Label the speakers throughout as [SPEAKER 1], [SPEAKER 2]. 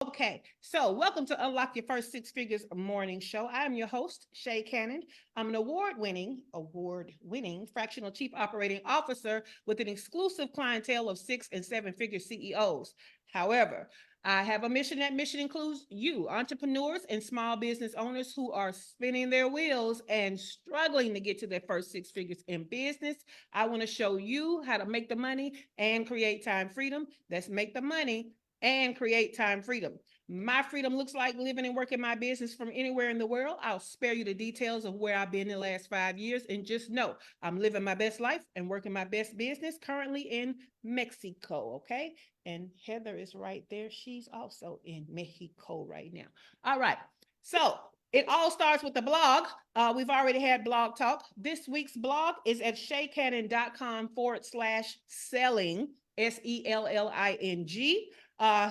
[SPEAKER 1] Okay, so welcome to Unlock Your First Six Figures morning show. I'm your host, Shay Cannon. I'm an award-winning fractional chief operating officer with an exclusive clientele of 6 and 7 figure CEOs. However, I have a mission. That mission includes you, entrepreneurs and small business owners who are spinning their wheels and struggling to get to their first six figures in business. I want to show you how to make the money and create time freedom. Let's make the money and create time freedom. My freedom looks like living and working my business from anywhere in the world. I'll spare you the details of where I've been in the last 5 years, and just know I'm living my best life and working my best business currently in Mexico. Okay. And Heather is right there. She's also in Mexico right now. All right. So it all starts with the blog. We've already had blog talk. This week's blog is at shaycannon.com/selling, SELLING.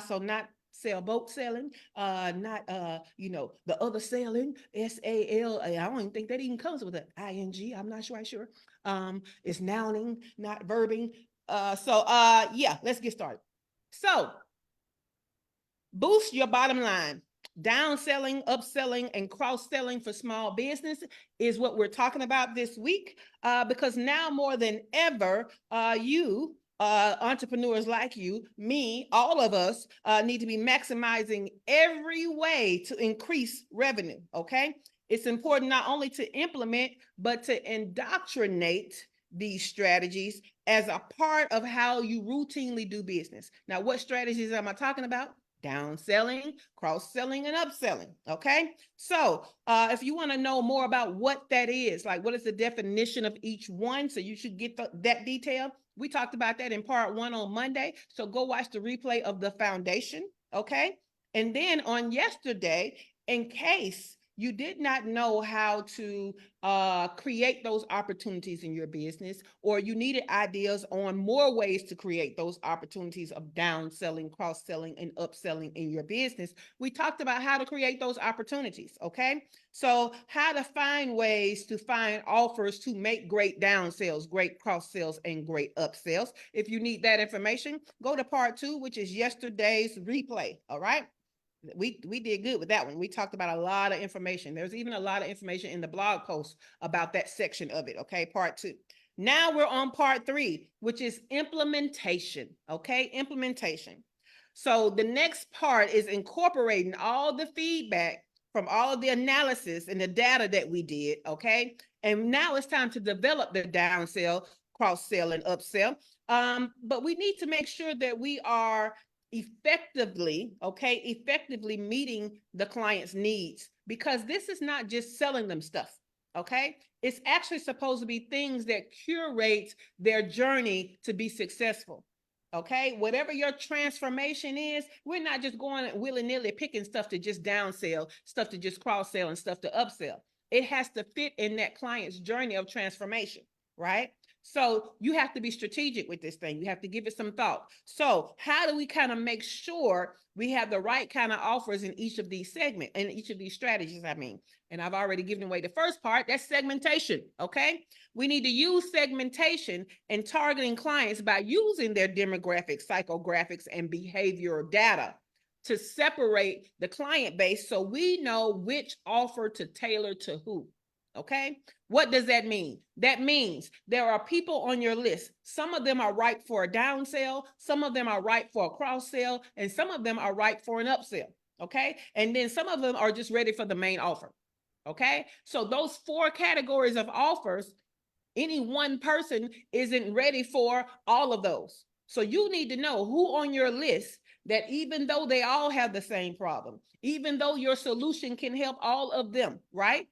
[SPEAKER 1] So not sailboat sailing, not the other sailing, SAL. I don't even think that even comes with an ing. I'm not sure. It's nouning, not verbing. Yeah, let's get started. So boost your bottom line. Downselling, upselling, and cross-selling for small business is what we're talking about this week, because now more than ever, you entrepreneurs like you, me, all of us need to be maximizing every way to increase revenue. Okay, it's important not only to implement but to indoctrinate these strategies as a part of how you routinely do business. Now, what strategies am I talking about? Downselling, cross-selling, and upselling. Okay, so if you want to know more about what that is, like what is the definition of each one, so you should get that detail. We talked about that in part 1 on Monday, so go watch the replay of the foundation. Okay, and then on yesterday, in case you did not know how to create those opportunities in your business, or you needed ideas on more ways to create those opportunities of downselling, cross-selling, and upselling in your business, we talked about how to create those opportunities. Okay, so how to find ways to find offers to make great downsells, great cross-sells, and great upsells. If you need that information, go to part 2, which is yesterday's replay. All right, we did good with that one. We talked about a lot of information. There's even a lot of information in the blog post about that section of it. Okay, part 2. Now we're on part 3, which is implementation. Okay, implementation. So the next part is incorporating all the feedback from all of the analysis and the data that we did. Okay, and now it's time to develop the downsell, cross sell, and upsell. But we need to make sure that we are effectively meeting the client's needs, because this is not just selling them stuff. Okay, it's actually supposed to be things that curate their journey to be successful. Okay, whatever your transformation is, we're not just going willy-nilly picking stuff to just downsell, stuff to just cross-sell, and stuff to upsell. It has to fit in that client's journey of transformation, right? So you have to be strategic with this thing. You have to give it some thought. So how do we kind of make sure we have the right kind of offers in each of these segments, in each of these strategies, I mean? And I've already given away the first part, that's segmentation. Okay, we need to use segmentation and targeting clients by using their demographics, psychographics, and behavioral data to separate the client base so we know which offer to tailor to who. Okay, what does that mean? That means there are people on your list. Some of them are ripe for a downsell, some of them are ripe for a cross sell, and some of them are ripe for an upsell. Okay, and then some of them are just ready for the main offer. Okay, so those 4 categories of offers, any one person isn't ready for all of those. So you need to know who on your list, that even though they all have the same problem, even though your solution can help all of them, right?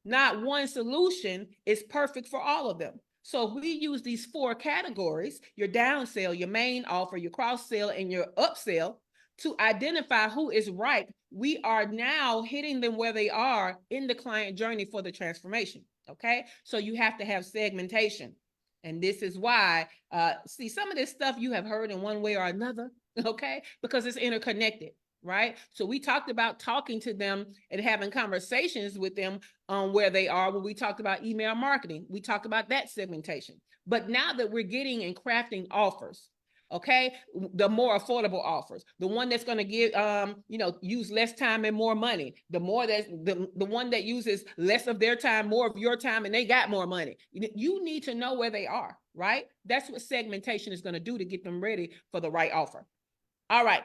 [SPEAKER 1] Not one solution is perfect for all of them. So if we use these 4 categories, your downsell, your main offer, your cross sell, and your upsell, to identify who is ripe, we are now hitting them where they are in the client journey for the transformation. Okay, so you have to have segmentation. And this is why, see, some of this stuff you have heard in one way or another, okay, because it's interconnected, right? So we talked about talking to them and having conversations with them on where they are. When we talked about email marketing, we talked about that segmentation. But now that we're getting and crafting offers, Okay, the more affordable offers, the one that's going to give use less time and more money, the one that uses less of their time, more of your time, and they got more money. You need to know where they are, right? That's what segmentation is going to do to get them ready for the right offer. All right,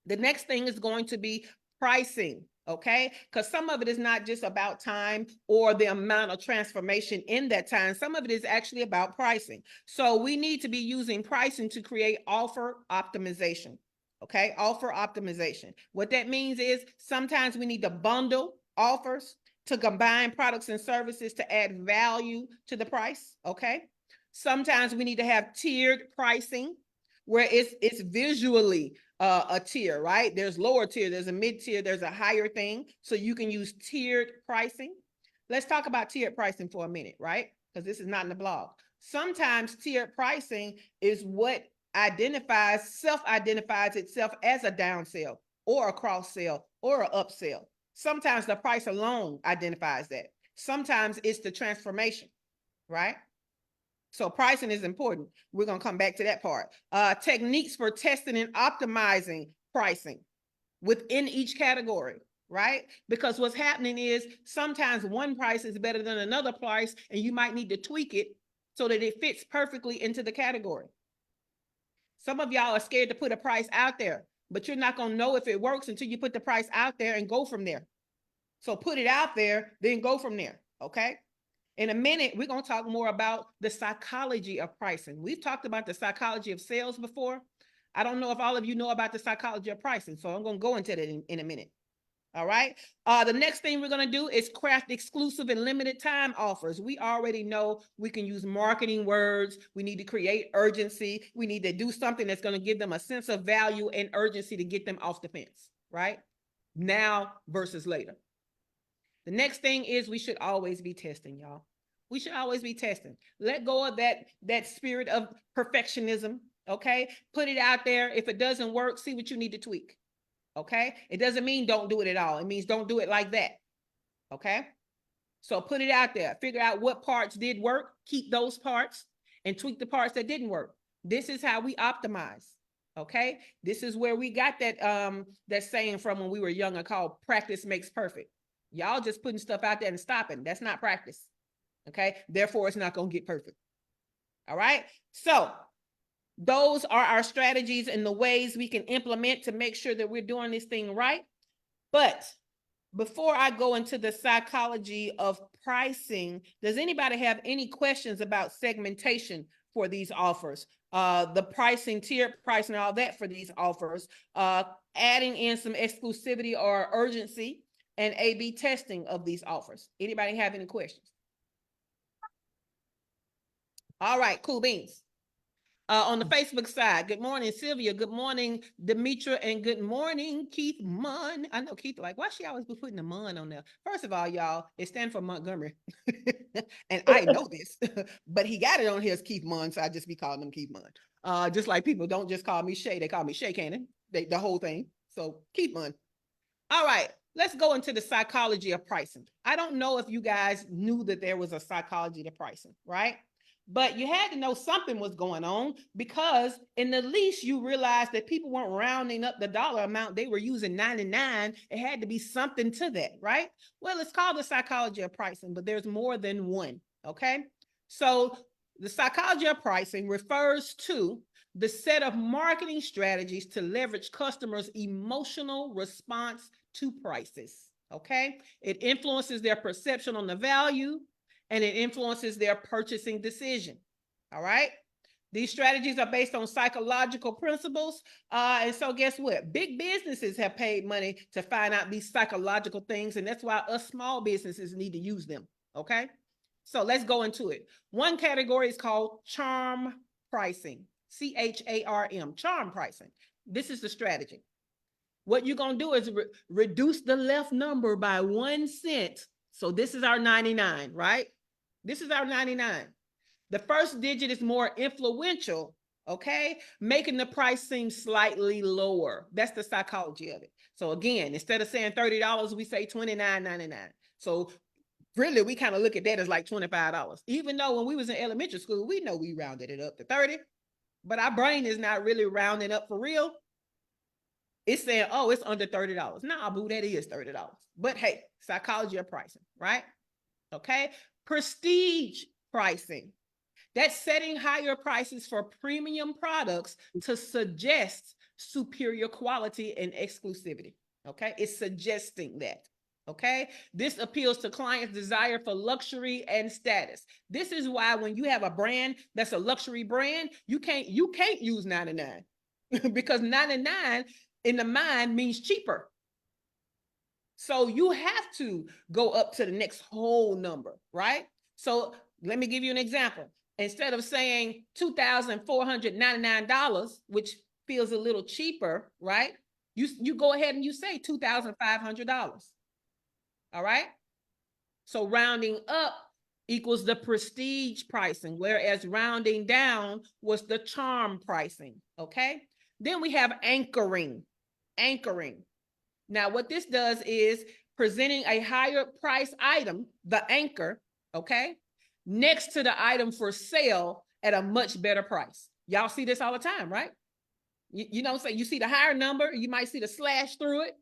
[SPEAKER 1] the next thing is going to be pricing. Okay, because some of it is not just about time or the amount of transformation in that time. Some of it is actually about pricing. So we need to be using pricing to create offer optimization. Okay, offer optimization. What that means is sometimes we need to bundle offers to combine products and services to add value to the price. Okay, sometimes we need to have tiered pricing where it's visually a tier, right? There's lower tier, there's a mid tier, there's a higher thing. So you can use tiered pricing. Let's talk about tiered pricing for a minute, right? Because this is not in the blog. Sometimes tiered pricing is what self-identifies itself as a downsell or a cross sell or an upsell. Sometimes the price alone identifies that. Sometimes it's the transformation, right? So pricing is important. We're going to come back to that part. Techniques for testing and optimizing pricing within each category, right? Because what's happening is sometimes one price is better than another price, and you might need to tweak it so that it fits perfectly into the category. Some of y'all are scared to put a price out there, but you're not going to know if it works until you put the price out there and go from there. So put it out there, then go from there, okay? In a minute, we're going to talk more about the psychology of pricing. We've talked about the psychology of sales before. I don't know if all of you know about the psychology of pricing, so I'm going to go into that in a minute. All right. The next thing we're going to do is craft exclusive and limited time offers. We already know we can use marketing words. We need to create urgency. We need to do something that's going to give them a sense of value and urgency to get them off the fence, right? Now versus later. The next thing is we should always be testing, y'all. We should always be testing. Let go of that spirit of perfectionism, okay? Put it out there. If it doesn't work, see what you need to tweak, okay? It doesn't mean don't do it at all. It means don't do it like that, okay? So put it out there. Figure out what parts did work, keep those parts, and tweak the parts that didn't work. This is how we optimize, okay? This is where we got that saying from when we were younger called practice makes perfect. Y'all just putting stuff out there and stopping. That's not practice. Okay. Therefore, it's not going to get perfect. All right. So those are our strategies and the ways we can implement to make sure that we're doing this thing right. But before I go into the psychology of pricing, does anybody have any questions about segmentation for these offers? The pricing, tiered pricing, all that for these offers, adding in some exclusivity or urgency, and A/B testing of these offers. Anybody have any questions? All right, cool beans. On the Facebook side, good morning, Sylvia. Good morning, Demetra, and good morning, Keith Munn. I know Keith like, why she always be putting the Munn on there? First of all, y'all, it stands for Montgomery. And I know this, but he got it on here as Keith Munn, so I just be calling him Keith Munn. Just like people don't just call me Shay, they call me Shay Cannon, the whole thing. So Keith Munn. All right, let's go into the psychology of pricing. I don't know if you guys knew that there was a psychology to pricing, right? But you had to know something was going on because in the least you realized that people weren't rounding up the dollar amount. They were using 99. It had to be something to that, right? Well, it's called the psychology of pricing, but there's more than one, okay? So the psychology of pricing refers to the set of marketing strategies to leverage customers' emotional response to prices, okay? It influences their perception on the value, and it influences their purchasing decision, all right? These strategies are based on psychological principles, and so guess what? Big businesses have paid money to find out these psychological things, and that's why us small businesses need to use them, okay? So let's go into it. One category is called charm pricing. CHARM, charm pricing. This is the strategy. What you're going to do is reduce the left number by 1 cent. So this is our 99, right? This is our 99. The first digit is more influential, okay? Making the price seem slightly lower. That's the psychology of it. So again, instead of saying $30, we say $29.99. So really, we kind of look at that as like $25. Even though when we was in elementary school, we know we rounded it up to 30. but our brain is not really rounding up for real. It's saying, oh, it's under $30. Nah, boo, that is $30. But hey, psychology of pricing, right? Okay. Prestige pricing. That's setting higher prices for premium products to suggest superior quality and exclusivity. Okay. It's suggesting that. Okay. This appeals to clients' desire for luxury and status. This is why when you have a brand that's a luxury brand, you can't use 99 because 99 in the mind means cheaper. So you have to go up to the next whole number, right? So let me give you an example. Instead of saying $2,499, which feels a little cheaper, right? You go ahead and you say $2,500. All right. So rounding up equals the prestige pricing, whereas rounding down was the charm pricing. Okay. Then we have anchoring. Anchoring. Now, what this does is presenting a higher price item, the anchor, okay, next to the item for sale at a much better price. Y'all see this all the time, right? You know, so you see the higher number, you might see the slash through it,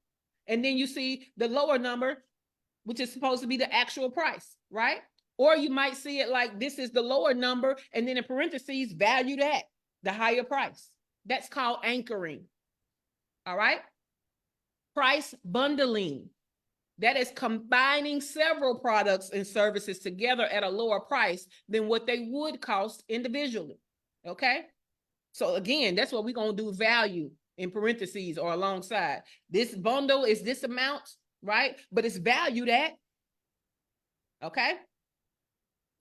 [SPEAKER 1] and then you see the lower number, which is supposed to be the actual price, right? Or you might see it like this is the lower number, and then in parentheses, valued at the higher price. That's called anchoring. All right. Price bundling. That is combining several products and services together at a lower price than what they would cost individually. Okay. So again, that's what we're going to do, value in parentheses or alongside. This bundle is this amount, right? But it's valued at. Okay.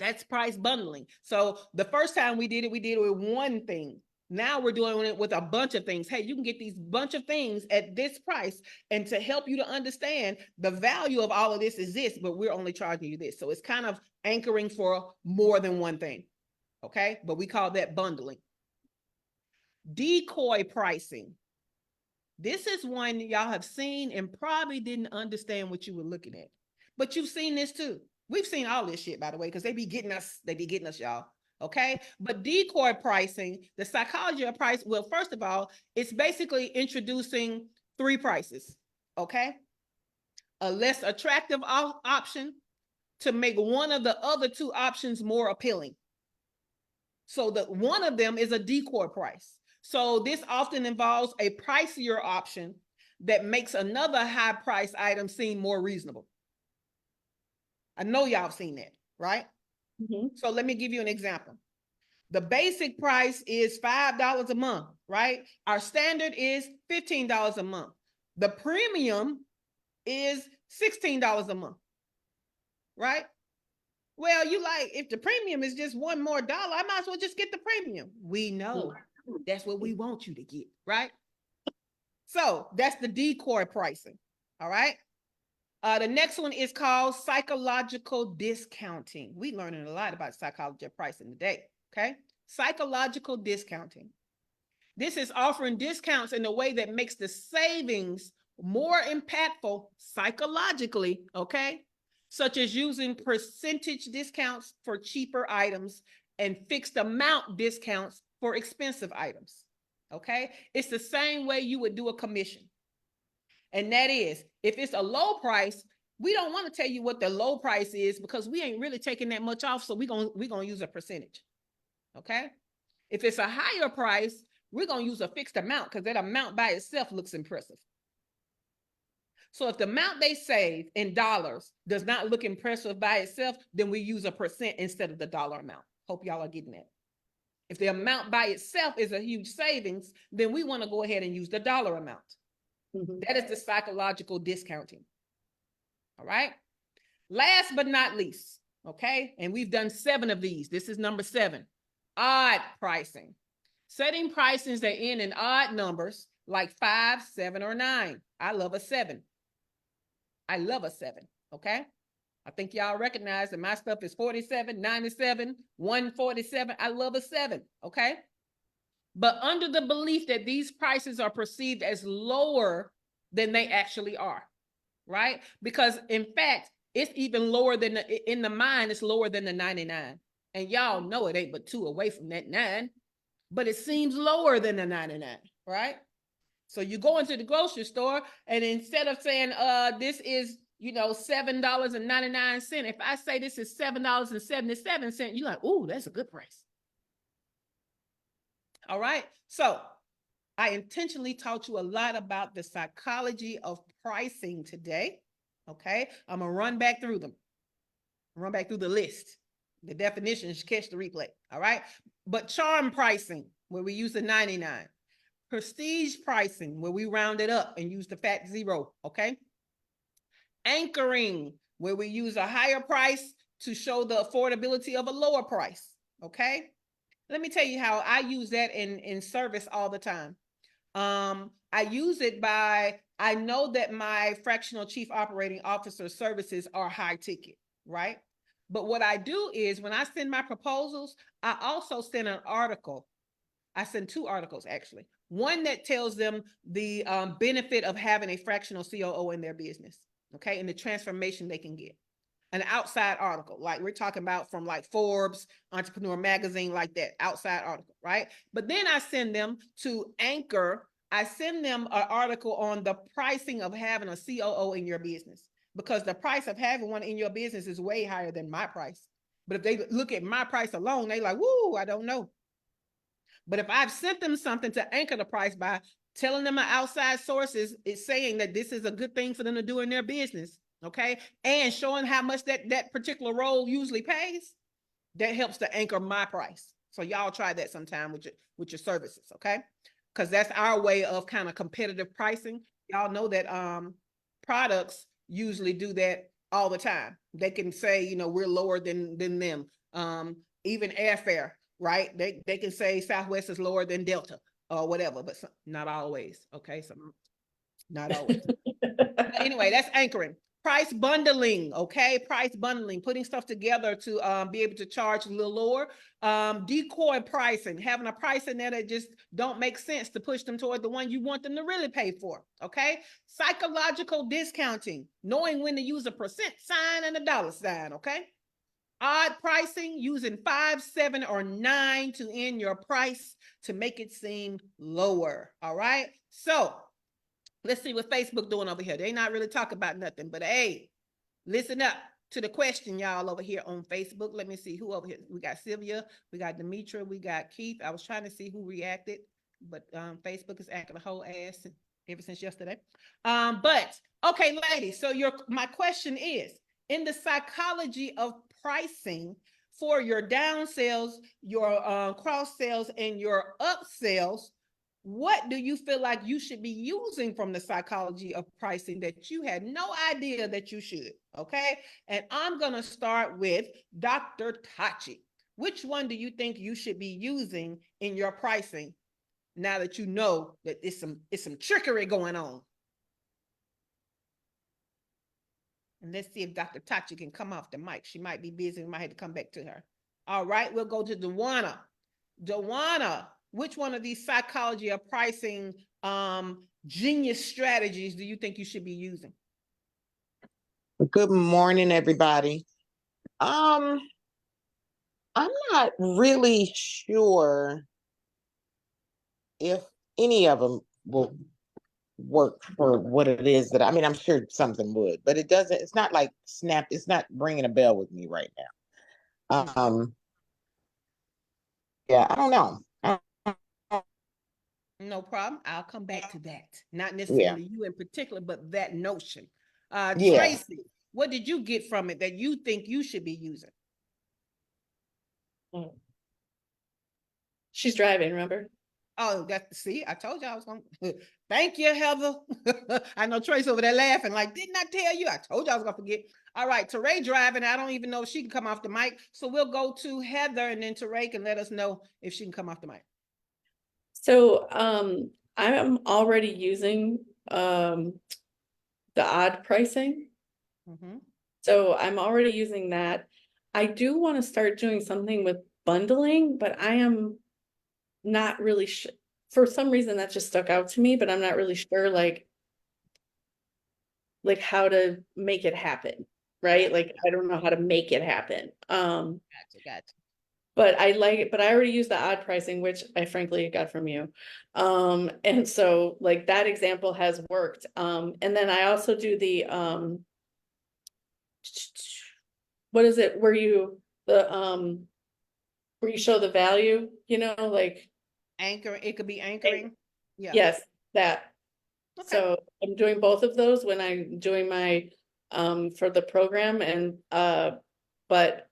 [SPEAKER 1] That's price bundling. So the first time we did it with one thing. Now we're doing it with a bunch of things. Hey, you can get these bunch of things at this price. And to help you to understand the value of all of this is this, but we're only charging you this. So it's kind of anchoring for more than one thing. Okay. But we call that bundling. Decoy pricing. This is one y'all have seen and probably didn't understand what you were looking at. But you've seen this too. We've seen all this shit, by the way, because they be getting us, y'all. Okay. But decoy pricing, the psychology of price, well, first of all, it's basically introducing three prices. Okay. A less attractive option to make one of the other two options more appealing. So the one of them is a decoy price. So this often involves a pricier option that makes another high price item seem more reasonable. I know y'all have seen that, right? Mm-hmm. So let me give you an example. The basic price is $5 a month, right? Our standard is $15 a month. The premium is $16 a month, right? Well, you like, if the premium is just one more dollar, I might as well just get the premium. We know that's what we want you to get, right? So that's the decoy pricing, all right? The next one is called psychological discounting. We're learning a lot about psychology of pricing today, okay? Psychological discounting. This is offering discounts in a way that makes the savings more impactful psychologically, okay? Such as using percentage discounts for cheaper items and fixed amount discounts for expensive items, okay? It's the same way you would do a commission. And that is, if it's a low price, we don't want to tell you what the low price is because we ain't really taking that much off. So we're gonna use a percentage. Okay. If it's a higher price, we're gonna use a fixed amount because that amount by itself looks impressive. So if the amount they save in dollars does not look impressive by itself, then we use a percent instead of the dollar amount. Hope y'all are getting that. If the amount by itself is a huge savings, then we want to go ahead and use the dollar amount. Mm-hmm. That is the psychological discounting. All right. Last but not least, okay, and we've done 7 of these. This is number 7, odd pricing. Setting prices that end in odd numbers like 5, 7, or 9. I love a 7. I love a 7, okay? I think y'all recognize that my stuff is 47, 97, 147. I love a 7, okay? But under the belief that these prices are perceived as lower than they actually are, right? Because in fact, it's even lower than in the mind, it's lower than the 99. And y'all know it ain't but 2 away from that 9. but it seems lower than the 99, right? So you go into the grocery store, and instead of saying, this is, $7.99, if I say this is $7.77, you're like, ooh, that's a good price. All right. So I intentionally taught you a lot about the psychology of pricing today. Okay. I'm going to run back through them, run back through the list, the definitions, catch the replay. All right. But charm pricing, where we use the 99. Prestige pricing, where we round it up and use the fat zero. Okay. Anchoring, where we use a higher price to show the affordability of a lower price. Okay. Let me tell you how I use that in service all the time. I use it I know that my fractional chief operating officer services are high ticket, right? But what I do is when I send my proposals, I also send an article. I send 2 articles, actually. One that tells them the benefit of having a fractional COO in their business, okay, and the transformation they can get. An outside article, like we're talking about from like Forbes, Entrepreneur Magazine, like that, outside article, right? But then I send them to Anchor. I send them an article on the pricing of having a COO in your business, because the price of having one in your business is way higher than my price. But if they look at my price alone, they like, woo, I don't know. But if I've sent them something to anchor the price by telling them an outside source is saying that this is a good thing for them to do in their business, okay, and showing how much that particular role usually pays, that helps to anchor my price. So y'all try that sometime with your services, okay? Because that's our way of kind of competitive pricing. Y'all know that products usually do that all the time. They can say, we're lower than them. Even airfare, right? They can say Southwest is lower than Delta or whatever, but not always. Okay, so not always. But anyway, that's anchoring. Price bundling, okay? Price bundling, putting stuff together to be able to charge a little lower. Decoy pricing, having a price in there that just don't make sense to push them toward the one you want them to really pay for, okay? Psychological discounting, knowing when to use a percent sign and a dollar sign, okay? Odd pricing, using 5, 7, or 9 to end your price to make it seem lower, all right? So let's see what Facebook doing over here. They not really talking about nothing, but hey, listen up to the question, y'all, over here on Facebook. Let me see who over here. We got Sylvia, we got Demetra, we got Keith. I was trying to see who reacted, but Facebook is acting a whole ass ever since yesterday. But okay, ladies, so my question is, in the psychology of pricing for your down sales, your cross sales, and your upsells, what do you feel like you should be using from the psychology of pricing that you had no idea that you should? Okay. And I'm going to start with Dr. Tachi. Which one do you think you should be using in your pricing now that you know that it's some trickery going on? And let's see if Dr. Tachi can come off the mic. She might be busy. We might have to come back to her. All right. We'll go to Dewana. Dewana, which one of these psychology of pricing genius strategies do you think you should be using?
[SPEAKER 2] Good morning, everybody. I'm not really sure if any of them will work for what it is that I'm sure something would, but it's not like snap, it's not ringing a bell with me right now. Yeah, I don't know.
[SPEAKER 1] No problem. I'll come back to that. Not necessarily you in particular, but that notion. Tracy, what did you get from it that you think you should be using?
[SPEAKER 3] She's driving, remember?
[SPEAKER 1] Oh, see, I told you I was going to. Thank you, Heather. I know Trace over there laughing like, didn't I tell you? I told you I was going to forget. All right, Teray driving. I don't even know if she can come off the mic. So we'll go to Heather, and then Teray can let us know if she can come off the mic.
[SPEAKER 3] So I'm already using the odd pricing. So I'm already using that. I do want to start doing something with bundling, but I am not really sure. For some reason that just stuck out to me, but I'm not really sure like how to make it happen, right? Like I don't know how to make it happen.
[SPEAKER 1] Gotcha.
[SPEAKER 3] but I like it, but I already use the odd pricing, which I frankly got from you. And so like that example has worked. And then I also do the, what is it, where you, where you show the value, like,
[SPEAKER 1] Anchoring, it could be anchoring. Yeah.
[SPEAKER 3] yes, that.
[SPEAKER 1] Okay.
[SPEAKER 3] So I'm doing both of those when I'm doing my, for the program and, but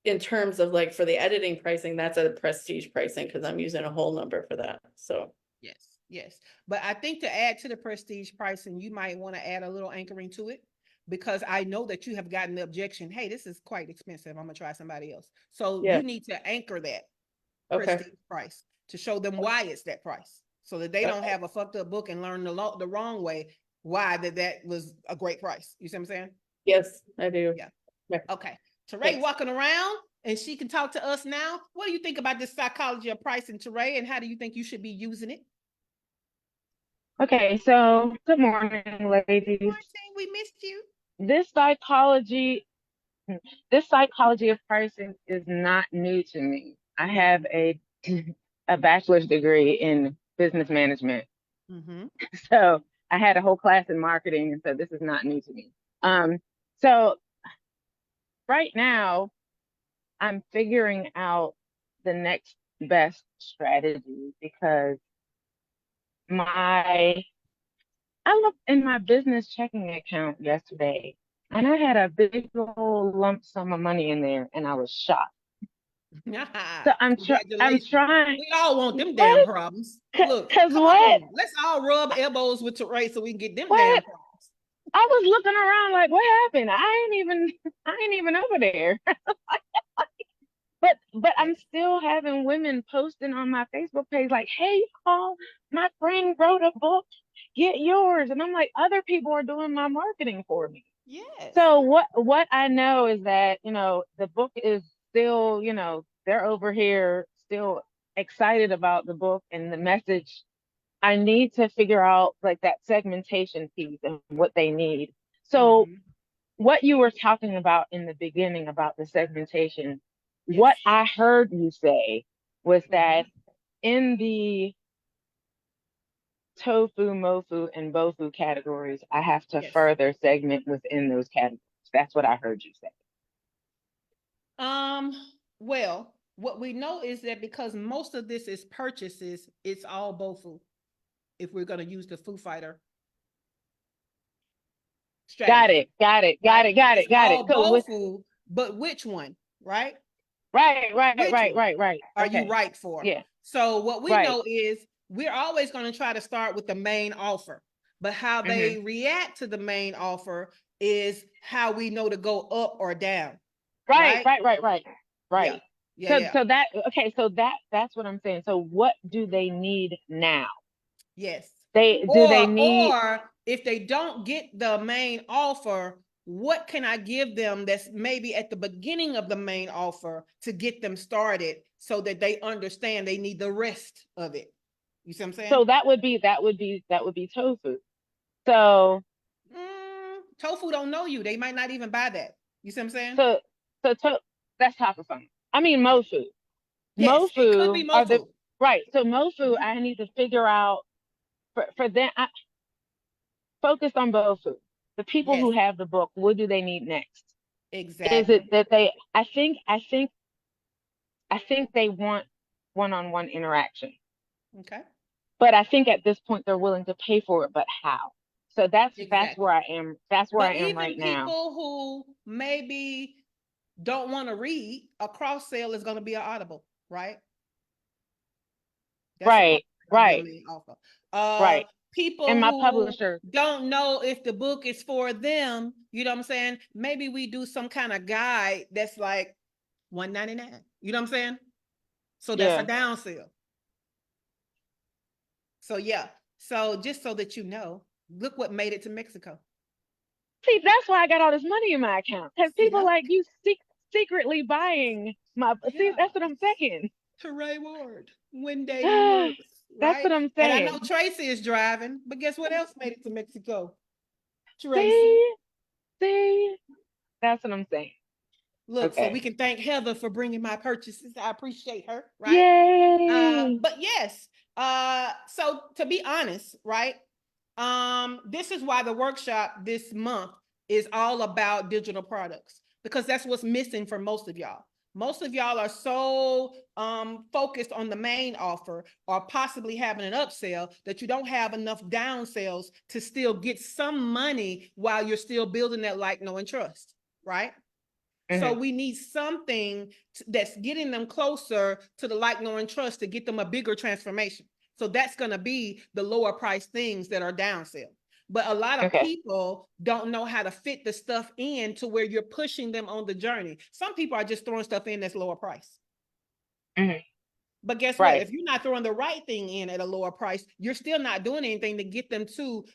[SPEAKER 3] in terms of like for the editing pricing, that's a prestige pricing because I'm using a whole number for that. So
[SPEAKER 1] Yes, yes. But I think to add to the prestige pricing, you might want to add a little anchoring to it because I know that you have gotten the objection, hey, this is quite expensive. I'm gonna try somebody else. So
[SPEAKER 3] yeah,
[SPEAKER 1] you need to anchor that
[SPEAKER 3] okay,
[SPEAKER 1] prestige price to show them why it's that price so that they don't
[SPEAKER 3] okay.
[SPEAKER 1] have a fucked up book and learn the wrong way why that was a great price. You see what I'm saying?
[SPEAKER 3] Yes, I do.
[SPEAKER 1] Yeah.
[SPEAKER 3] Yeah.
[SPEAKER 1] Okay. Teray
[SPEAKER 3] Thanks.
[SPEAKER 1] walking around and she can talk to us now. What do you think about this psychology of pricing, Teray, and how do you think you should be using it?
[SPEAKER 4] Okay, so good morning, ladies.
[SPEAKER 1] Martin, we missed you.
[SPEAKER 4] This psychology, this psychology of pricing is not new to me. I have a bachelor's degree in business management.
[SPEAKER 1] Mm-hmm.
[SPEAKER 4] So I had a whole class in marketing, and so this is not new to me. So right now I'm figuring out the next best strategy because my I looked in my business checking account yesterday and I had a big old lump sum of money in there and I was shocked. So I'm
[SPEAKER 1] Congratulations.
[SPEAKER 4] trying.
[SPEAKER 1] We all want them damn
[SPEAKER 4] What?
[SPEAKER 1] problems. Look,
[SPEAKER 4] Cause
[SPEAKER 1] come
[SPEAKER 4] what?
[SPEAKER 1] on. Let's all rub elbows with Teray so we can get them damn
[SPEAKER 4] What?
[SPEAKER 1] problems.
[SPEAKER 4] I was looking around like, what happened? I ain't even over there. But I'm
[SPEAKER 1] Yes.
[SPEAKER 4] still having women posting on my Facebook page like, hey, Paul, my friend wrote a book. Get yours. And I'm like, other people are doing my marketing for me.
[SPEAKER 1] Yes.
[SPEAKER 4] So what I know is that, the book is still, they're over here still excited about the book and the message. I need to figure out like that segmentation piece and what they need. So
[SPEAKER 1] Mm-hmm.
[SPEAKER 4] what you were talking about in the beginning about the segmentation, what
[SPEAKER 1] Yes.
[SPEAKER 4] I heard you say was
[SPEAKER 1] Mm-hmm.
[SPEAKER 4] that in the tofu, mofu, and bofu categories, I have to
[SPEAKER 1] Yes.
[SPEAKER 4] further segment within those categories. That's what I heard you say.
[SPEAKER 1] Um, well, what we know is that because most of this is purchases, it's all BOFU. If we're gonna use the Foo Fighter
[SPEAKER 4] Got
[SPEAKER 1] strategy,
[SPEAKER 4] it. Got it. Got
[SPEAKER 1] right?
[SPEAKER 4] it. Got
[SPEAKER 1] It's
[SPEAKER 4] it. Got it.
[SPEAKER 1] all
[SPEAKER 4] So with
[SPEAKER 1] BOFU, but which one, right?
[SPEAKER 4] right, right,
[SPEAKER 1] Which
[SPEAKER 4] right,
[SPEAKER 1] one
[SPEAKER 4] right, right.
[SPEAKER 1] are you
[SPEAKER 4] Okay.
[SPEAKER 1] right for?
[SPEAKER 4] Yeah.
[SPEAKER 1] So what we
[SPEAKER 4] Right.
[SPEAKER 1] know is we're always going to try to start with the main offer, but how
[SPEAKER 4] Mm-hmm.
[SPEAKER 1] they react to the main offer is how we know to go up or down,
[SPEAKER 4] Right,
[SPEAKER 1] right?
[SPEAKER 4] right, right, right.
[SPEAKER 1] Yeah,
[SPEAKER 4] Right.
[SPEAKER 1] yeah,
[SPEAKER 4] So
[SPEAKER 1] yeah.
[SPEAKER 4] so that okay, so that's what I'm saying. So what do they need now?
[SPEAKER 1] Yes.
[SPEAKER 4] Do they need
[SPEAKER 1] Or if they don't get the main offer, what can I give them that's maybe at the beginning of the main offer to get them started so that they understand they need the rest of it? You see what I'm saying?
[SPEAKER 4] so that would be tofu. So
[SPEAKER 1] Tofu don't know you. They might not even buy that. You see what I'm saying?
[SPEAKER 4] so so that's top of funnel. I mean
[SPEAKER 1] Yeah.
[SPEAKER 4] mofu.
[SPEAKER 1] Yes, it could
[SPEAKER 4] Mofu
[SPEAKER 1] be
[SPEAKER 4] are the
[SPEAKER 1] Mofu.
[SPEAKER 4] right. So mofu,
[SPEAKER 1] Mhm.
[SPEAKER 4] I need to figure out for them. I focus on mofu. The people
[SPEAKER 1] Yes,
[SPEAKER 4] who have the book, what do they need next? Is
[SPEAKER 1] exactly.
[SPEAKER 4] it that they? I think they want one-on-one interaction,
[SPEAKER 1] Okay.
[SPEAKER 4] but I think at this point they're willing to pay for it. But how? So that's where
[SPEAKER 1] Exactly.
[SPEAKER 4] I am. That's where I
[SPEAKER 1] But
[SPEAKER 4] am
[SPEAKER 1] even
[SPEAKER 4] right now.
[SPEAKER 1] people who maybe don't want to read, a cross sale is going to be an audible, right? That's a part
[SPEAKER 4] Right,
[SPEAKER 1] of your
[SPEAKER 4] right,
[SPEAKER 1] main offer. Uh,
[SPEAKER 4] right. And
[SPEAKER 1] people
[SPEAKER 4] my
[SPEAKER 1] who
[SPEAKER 4] publisher,
[SPEAKER 1] don't know if the book is for them, you know what I'm saying? Maybe we do some kind of guide that's like $1.99. You know what I'm saying? So that's a
[SPEAKER 4] yeah.
[SPEAKER 1] down sale. So yeah. So just so that you know, look what made it to Mexico.
[SPEAKER 4] See, that's why I got all this money in my account because people
[SPEAKER 1] Yeah.
[SPEAKER 4] like you secretly buying my. See,
[SPEAKER 1] Yeah.
[SPEAKER 4] that's what I'm saying.
[SPEAKER 1] Hooray Ward. When dating works,
[SPEAKER 4] That's
[SPEAKER 1] right?
[SPEAKER 4] what I'm
[SPEAKER 1] And I know
[SPEAKER 4] saying.
[SPEAKER 1] Tracy is driving, but guess what else made it to Mexico? Tracy.
[SPEAKER 4] See, see, that's what I'm saying.
[SPEAKER 1] Look, so we
[SPEAKER 4] Okay.
[SPEAKER 1] can thank Heather for bringing my purchases. I appreciate her, right?
[SPEAKER 4] Yay.
[SPEAKER 1] But yes, so to be honest, right? This is why the workshop this month is all about digital products, because that's what's missing for most of y'all. Most of y'all are so focused on the main offer or possibly having an upsell that you don't have enough downsells to still get some money while you're still building that like, know, and trust, right? So we need something that's getting them closer to the like, know, and trust to get them a bigger transformation. So that's going to be the lower price things that are downsell. But a lot of
[SPEAKER 4] Okay.
[SPEAKER 1] people don't know how to fit the stuff in to where you're pushing them on the journey. Some people are just throwing stuff in that's lower price.
[SPEAKER 4] Mhm.
[SPEAKER 1] But guess what?
[SPEAKER 4] Right.
[SPEAKER 1] If you're not throwing the right thing in at a lower price, you're still not doing anything to get them to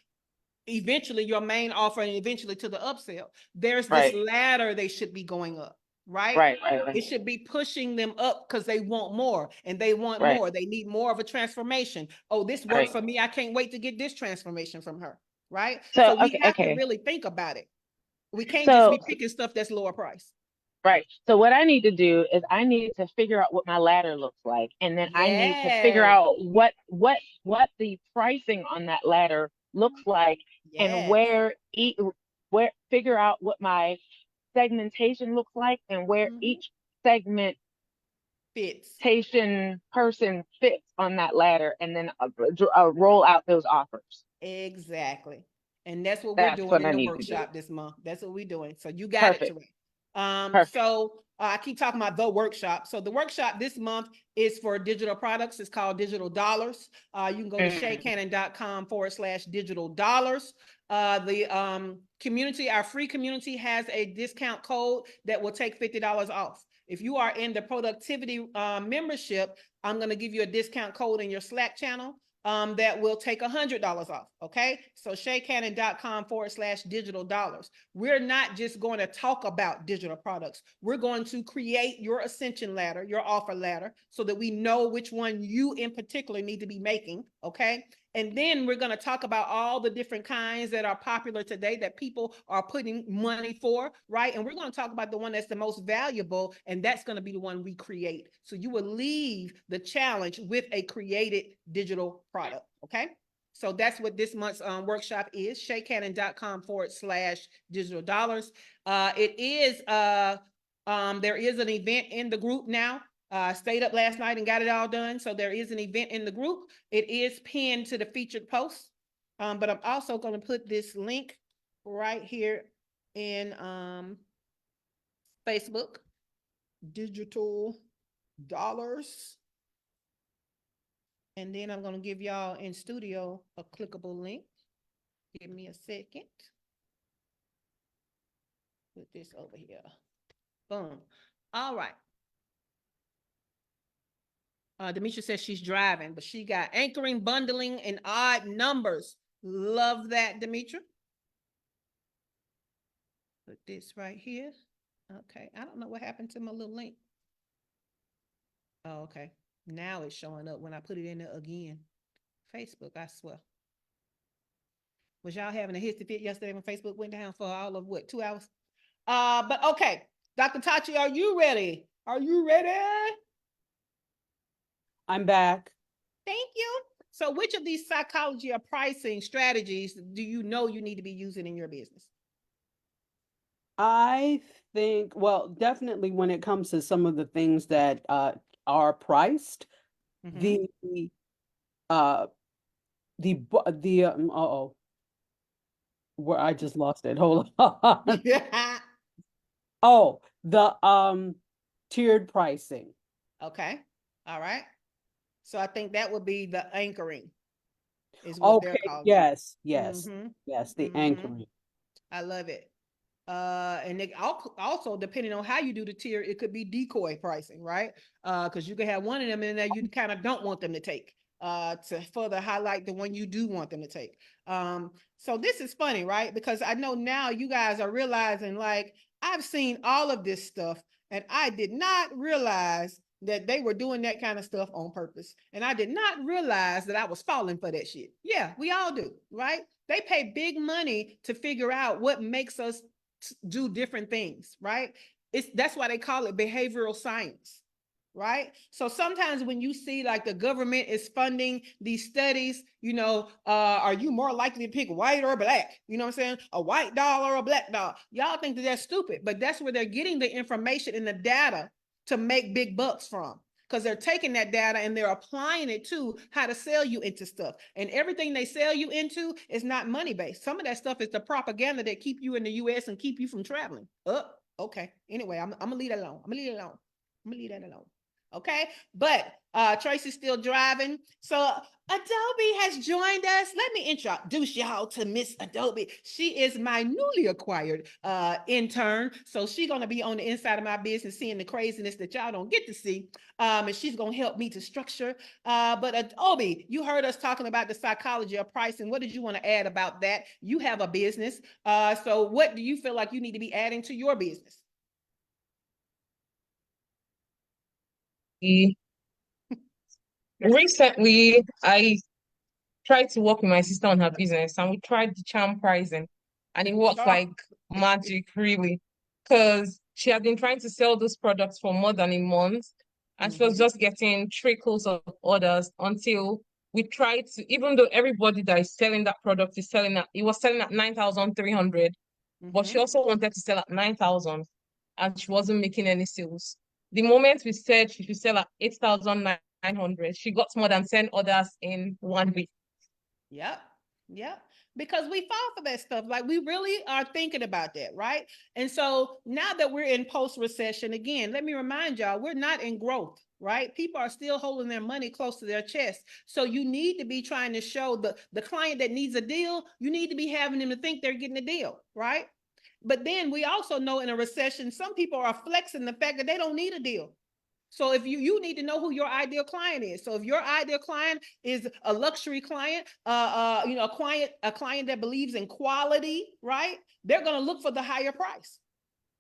[SPEAKER 1] eventually your main offer and eventually to the upsell. There's this
[SPEAKER 4] Right.
[SPEAKER 1] ladder they should be going up, right?
[SPEAKER 4] Right.
[SPEAKER 1] It should be pushing them up because they want more and they want
[SPEAKER 4] Right.
[SPEAKER 1] more. They need more of a transformation. Oh, this worked
[SPEAKER 4] Right.
[SPEAKER 1] for me. I can't wait to get this transformation from her, right?
[SPEAKER 4] So,
[SPEAKER 1] So we
[SPEAKER 4] okay.
[SPEAKER 1] have to
[SPEAKER 4] Okay.
[SPEAKER 1] really think about it. We can't just
[SPEAKER 4] So,
[SPEAKER 1] be picking stuff that's lower price.
[SPEAKER 4] right. So what I need to do is I need to figure out what my ladder looks like, and then I need to figure
[SPEAKER 1] Yes,
[SPEAKER 4] out what the pricing on that ladder looks like, and
[SPEAKER 1] yes.
[SPEAKER 4] where figure out what my segmentation looks like, and where each segmentation
[SPEAKER 1] Fits.
[SPEAKER 4] person fits on that ladder, and then roll out those offers.
[SPEAKER 1] Exactly. And that's what we're
[SPEAKER 4] That's
[SPEAKER 1] doing
[SPEAKER 4] what
[SPEAKER 1] in
[SPEAKER 4] I
[SPEAKER 1] the
[SPEAKER 4] need to do.
[SPEAKER 1] workshop this month. That's what we're doing. So you got it,
[SPEAKER 4] Perfect.
[SPEAKER 1] Teresa.
[SPEAKER 4] Perfect.
[SPEAKER 1] So I keep talking about the workshop. So the workshop this month is for digital products. It's called Digital Dollars. You can go to shaycannon.com/digital dollars. The community, our free community, has a discount code that will take $50 off. If you are in the productivity membership, I'm going to give you a discount code in your Slack channel that will take $100 off. Okay. So shaycannon.com/digital dollars. We're not just going to talk about digital products. We're going to create your ascension ladder, your offer ladder, so that we know which one you in particular need to be making. Okay. And then we're going to talk about all the different kinds that are popular today that people are putting money for, right? And we're going to talk about the one that's the most valuable, and that's going to be the one we create. So you will leave the challenge with a created digital product, okay? So that's what this month's workshop is, shaycannon.com/digital dollars. There is an event in the group now. Stayed up last night and got it all done. So there is an event in the group. It is pinned to the featured post. But I'm also going to put this link right here in Facebook. Digital dollars. And then I'm going to give y'all in studio a clickable link. Give me a second. Put this over here. Boom. All right. Demetria says she's driving, but she got anchoring, bundling, and odd numbers. Love that, Demetria. Put this right here. Okay. I don't know what happened to my little link. Oh, okay. Now it's showing up when I put it in there again. Facebook, I swear. Was y'all having a hissy fit yesterday when Facebook went down for all of what, 2 hours? But okay. Dr. Tachi, are you ready? Are you ready?
[SPEAKER 5] I'm back.
[SPEAKER 1] Thank you. So which of these psychology or pricing strategies do you know you need to be using in your business?
[SPEAKER 5] I think, well, definitely when it comes to some of the things that are priced,
[SPEAKER 1] Mhm.
[SPEAKER 5] where I just lost it. Hold on. Oh, the tiered pricing.
[SPEAKER 1] Okay. All right. So I think that would be the anchoring is what they're
[SPEAKER 5] Okay,
[SPEAKER 1] calling it.
[SPEAKER 5] yes,
[SPEAKER 1] Mm-hmm.
[SPEAKER 5] yes, the
[SPEAKER 1] Mm-hmm.
[SPEAKER 5] anchoring.
[SPEAKER 1] I love it. And it also depending on how you do the tier, it could be decoy pricing, right? Because you can have one of them in there you kind of don't want them to take to further highlight the one you do want them to take. So this is funny, right? Because I know now you guys are realizing, like, I've seen all of this stuff and I did not realize that they were doing that kind of stuff on purpose. And I did not realize that I was falling for that shit. Yeah, we all do, right? They pay big money to figure out what makes us do different things, right? That's why they call it behavioral science, right? So sometimes when you see like the government is funding these studies, are you more likely to pick white or black? You know what I'm saying? A white dollar or a black dollar. Y'all think that that's stupid, but that's where they're getting the information and the data to make big bucks from. Because they're taking that data and they're applying it to how to sell you into stuff. And everything they sell you into is not money-based. Some of that stuff is the propaganda that keep you in the US and keep you from traveling. Okay. Anyway, I'm gonna leave that alone. I'm gonna leave that alone. Okay, but Tracy's still driving. So Adobe has joined us. Let me introduce y'all to Miss Adobe. She is my newly acquired intern. So she's gonna be on the inside of my business, seeing the craziness that y'all don't get to see. And she's gonna help me to structure. But Adobe, you heard us talking about the psychology of pricing. What did you want to add about that? You have a business. So what do you feel like you need to be adding to your business?
[SPEAKER 6] Recently, I tried to work with my sister on her business, and we tried the charm pricing, and it worked like magic, really, because she had been trying to sell those products for more than a month, and she was just getting trickles of orders until we tried to, even though everybody that is selling that product is selling at, it was selling at 9,300, but she also wanted to sell at 9,000, and she wasn't making any sales. The moment we said she should sell at 8,900, she got more than 10 orders in 1 week.
[SPEAKER 1] Yep. Because we fall for that stuff. Like, we really are thinking about that, right? And so now that we're in post-recession, again, let me remind y'all, we're not in growth, right? People are still holding their money close to their chest. So you need to be trying to show the client that needs a deal, you need to be having them to think they're getting a deal, right? But then we also know in a recession, some people are flexing the fact that they don't need a deal. So if you need to know who your ideal client is. So if your ideal client is a luxury client, a client that believes in quality, right? They're going to look for the higher price.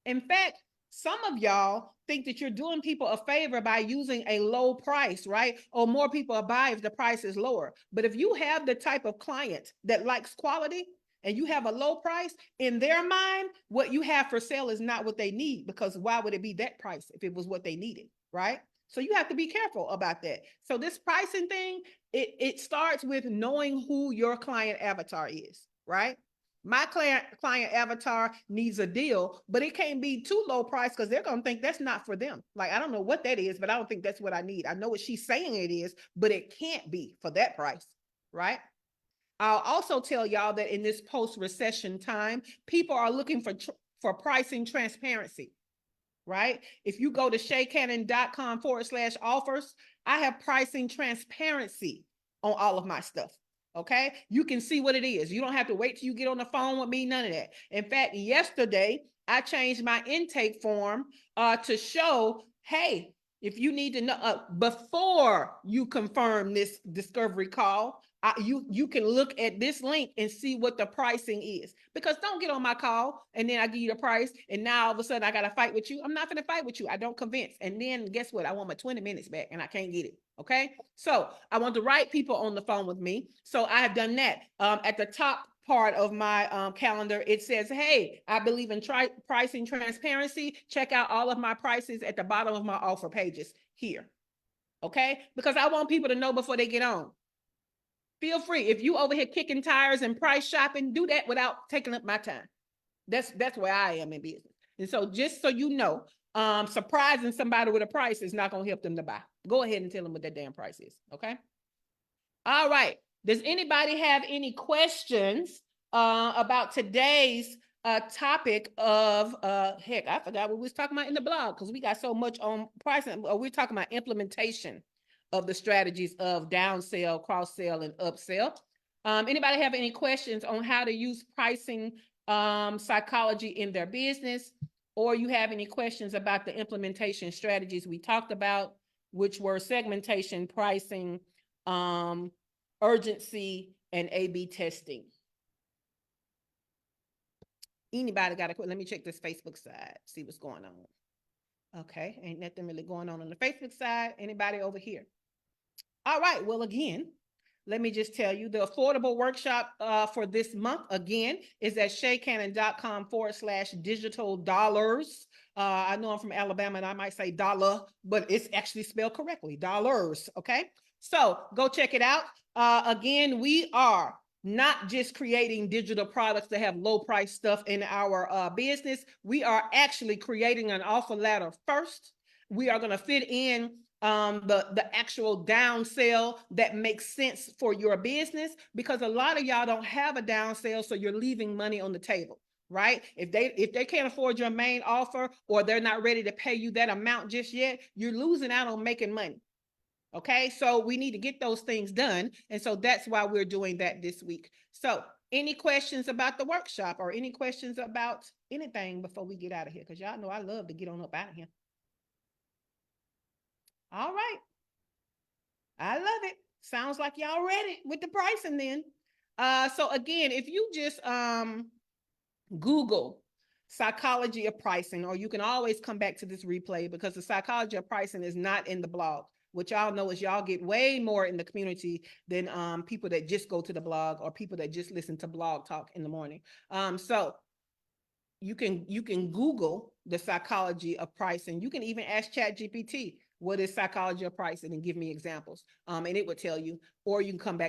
[SPEAKER 1] In fact, some of y'all think that you're doing people a favor by using a low price, right? Or more people will buy if the price is lower. But if you have the type of client that likes quality and you have a low price, in their mind, what you have for sale is not what they need, because why would it be that price if it was what they needed, right? So you have to be careful about that. So this pricing thing, it starts with knowing who your client avatar is, right? My client avatar needs a deal, but it can't be too low price because they're going to think that's not for them. Like, I don't know what that is, but I don't think that's what I need. I know what she's saying it is, but it can't be for that price, right? I'll also tell y'all that in this post-recession time, people are looking for pricing transparency, right? If you go to shaycannon.com/offers, I have pricing transparency on all of my stuff. Okay, you can see what it is. You don't have to wait till you get on the phone with me, none of that. In fact, yesterday I changed my intake form to show, hey, if you need to know before you confirm this discovery call, you can look at this link and see what the pricing is. Because don't get on my call and then I give you the price and now all of a sudden I got to fight with you. I'm not going to fight with you. I don't convince. And then guess what? I want my 20 minutes back and I can't get it. Okay. So I want the right people on the phone with me. So I have done that. At the top part of my calendar, it says, hey, I believe in pricing transparency. Check out all of my prices at the bottom of my offer pages here. Okay. Because I want people to know before they get on. Feel free. If you over here kicking tires and price shopping, do that without taking up my time. That's where I am in business. And so just so you know, surprising somebody with a price is not going to help them to buy. Go ahead and tell them what that damn price is. Okay. All right. Does anybody have any questions about today's topic of heck, I forgot what we was talking about in the blog because we got so much on pricing. We're talking about implementation of the strategies of downsell, cross-sell, and upsell. Anybody have any questions on how to use pricing psychology in their business, or you have any questions about the implementation strategies we talked about, which were segmentation, pricing, urgency, and A/B testing? Anybody got a question? Let me check this Facebook side, see what's going on. Okay, ain't nothing really going on the Facebook side. Anybody over here? All right, well, again, let me just tell you the affordable workshop for this month, again, is at shaycannon.com/digital dollars. I know I'm from Alabama and I might say dollar, but it's actually spelled correctly, dollars. Okay. So go check it out. Again, we are not just creating digital products to have low price stuff in our business. We are actually creating an offer ladder first. We are going to fit in the actual down sell that makes sense for your business, because a lot of y'all don't have a down sell, so you're leaving money on the table, right? If they can't afford your main offer, or they're not ready to pay you that amount just yet, you're losing out on making money. Okay, so we need to get those things done, and so that's why we're doing that this week. So any questions about the workshop, or any questions about anything before we get out of here? Because y'all know I love to get on up out of here. All right. I love it. Sounds like y'all ready with the pricing then. So again, if you just Google psychology of pricing, or you can always come back to this replay, because the psychology of pricing is not in the blog. What y'all know is y'all get way more in the community than people that just go to the blog, or people that just listen to blog talk in the morning. So you can Google the psychology of pricing. You can even ask ChatGPT, what is psychology of pricing, and give me examples. And it would tell you, or you can come back